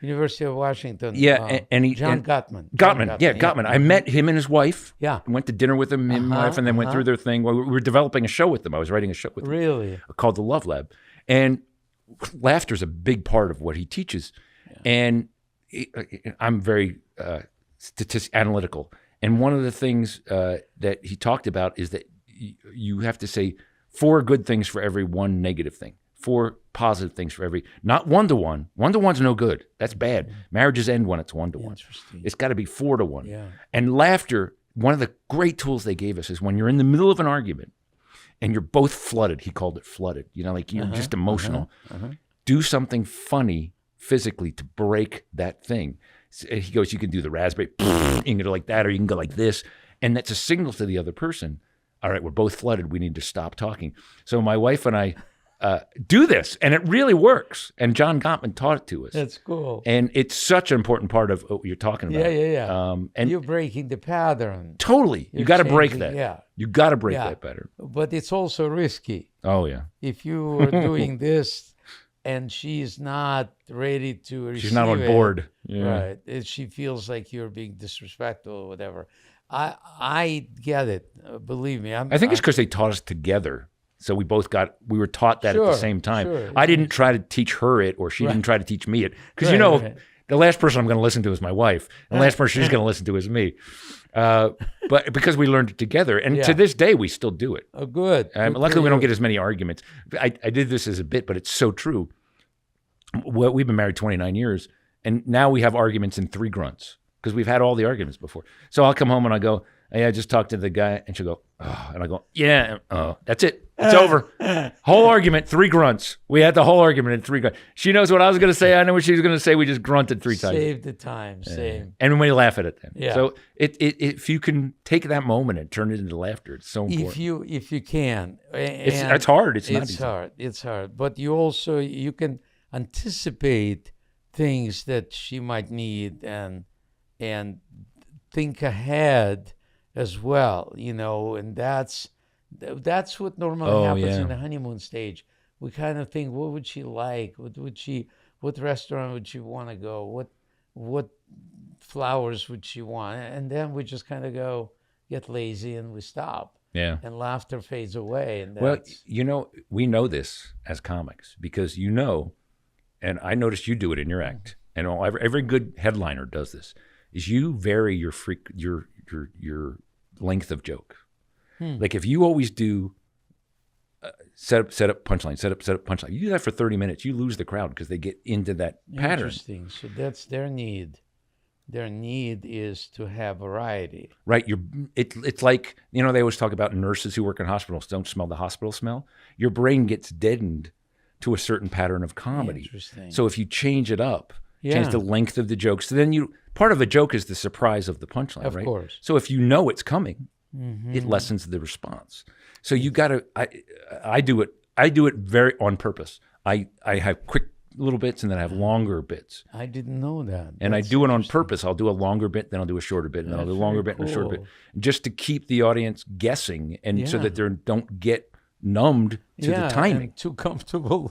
University of Washington. Yeah, John Gottman. Gottman. I met him and his wife. Yeah. Went to dinner with him and his wife, and then went through their thing. Well, we were developing a show with them. I was writing a show with them. Really? Called The Love Lab. And laughter is a big part of what he teaches. Yeah. And I'm very analytical. And one of the things that he talked about is that you have to say 4 good things for every 1 negative thing. 4 positive things for every, not 1-to-1. 1-to-1's no good. That's bad. Marriages end when it's 1-to-1. It's got to be 4-to-1. Yeah. And laughter, one of the great tools they gave us is when you're in the middle of an argument and you're both flooded. He called it flooded. You know, like you're just emotional. Do something funny physically to break that thing. He goes, you can do the raspberry, you can go like that, or you can go like this. And that's a signal to the other person. All right, we're both flooded. We need to stop talking. So my wife and I do this, and it really works. And John Gottman taught it to us. That's cool. And it's such an important part of what you're talking about. Yeah. And you're breaking the pattern. Totally. You got to break that. Yeah. You got to break that pattern. But it's also risky. Oh, yeah. If you are doing this and she's not ready to receive she's not on board. Yeah. Right. If she feels like you're being disrespectful or whatever. I get it. Believe me. I think it's because they taught us together. So we were taught that at the same time. Sure. I didn't try to teach her it, or she didn't try to teach me it. Because, the last person I'm going to listen to is my wife. And the last person she's going to listen to is me. But because we learned it together. And to this day, we still do it. Oh, good. Luckily, we don't get as many arguments. I did this as a bit, but it's so true. Well, we've been married 29 years, and now we have arguments in 3 grunts because we've had all the arguments before. So I'll come home and I go, hey, I just talked to the guy, and she'll go, oh, and I go, yeah, that's it. It's over. Whole argument, 3 grunts. We had the whole argument in 3 grunts. She knows what I was going to say. I know what she was going to say. We just grunted 3 times. Save the time. Same. And we laugh at it then. Yeah. So if you can take that moment and turn it into laughter, it's so important. If you can. It's hard. It's not easy. It's hard. But you can anticipate things that she might need and think ahead as well, and that's what normally happens in the honeymoon stage. We kind of think, what would she like? What restaurant would she want to go? What flowers would she want? And then we just kind of get lazy and we stop. Yeah. And laughter fades away. And we know this as comics because and I noticed you do it in your act, and every good headliner does this, is you vary your length of joke. Like if you always do set up punchline, set up punchline, you do that for 30 minutes, you lose the crowd because they get into that pattern. Interesting. So that's their need. Their need is to have variety. Right. It's like, they always talk about nurses who work in hospitals don't smell the hospital smell. Your brain gets deadened to a certain pattern of comedy. Interesting. So if you change it up, change the length of the jokes, so then part of a joke is the surprise of the punchline, right? Of course. So if you know it's coming, it lessens the response. So you got to. I do it very on purpose. I have quick little bits and then I have longer bits. I didn't know that. And I do it on purpose. I'll do a longer bit, then I'll do a shorter bit, and then I'll do a longer bit and a shorter bit, just to keep the audience guessing, and so that they don't get numbed to the timing. And too comfortable